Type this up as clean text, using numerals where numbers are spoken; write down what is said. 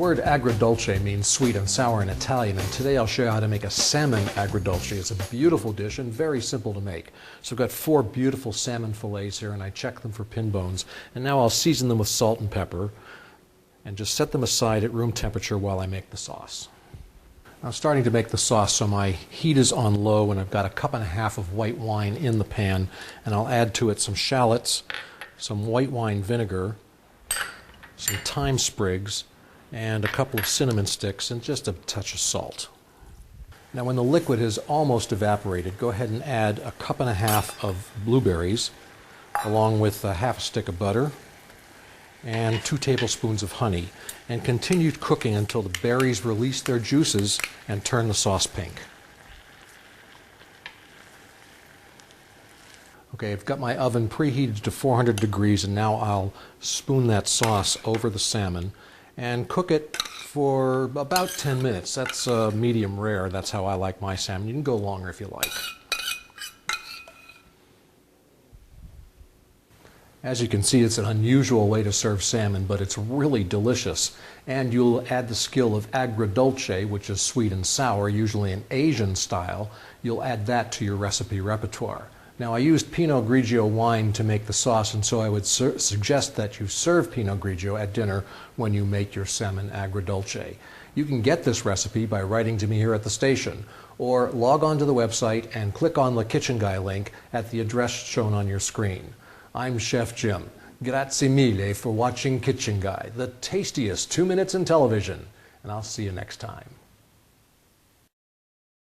word agrodolce means sweet and sour in Italian, and today I'll show you how to make a salmon agrodolce. It's a beautiful dish and very simple to make. So I've got 4 beautiful salmon fillets here, and I check them for pin bones. And now I'll season them with salt and pepper and just set them aside at room temperature while I make the sauce. I'm starting to make the sauce, so my heat is on low, and I've got 1.5 cups of white wine in the pan, and I'll add to it some shallots, some white wine vinegar, some thyme sprigs, and a couple of cinnamon sticks, and just a touch of salt. Now when the liquid has almost evaporated, go ahead and add 1.5 cups of blueberries, along with 1/2 stick of butter and 2 tablespoons of honey, and continue cooking until the berries release their juices and turn the sauce pink. Okay, I've got my oven preheated to 400 degrees, and now I'll spoon that sauce over the salmon and cook it for about 10 minutes. That's medium rare. That's how I like my salmon. You can go longer if you like. As you can see, it's an unusual way to serve salmon, but it's really delicious. And you'll add the skill of agrodolce, which is sweet and sour, usually an Asian style. You'll add that to your recipe repertoire. Now, I used Pinot Grigio wine to make the sauce, and so I would suggest that you serve Pinot Grigio at dinner when you make your salmon agrodolce. You can get this recipe by writing to me here at the station, or log on to the website and click on the Kitchen Guy link at the address shown on your screen. I'm Chef Jim. Grazie mille for watching Kitchen Guy, the tastiest 2 minutes in television, and I'll see you next time.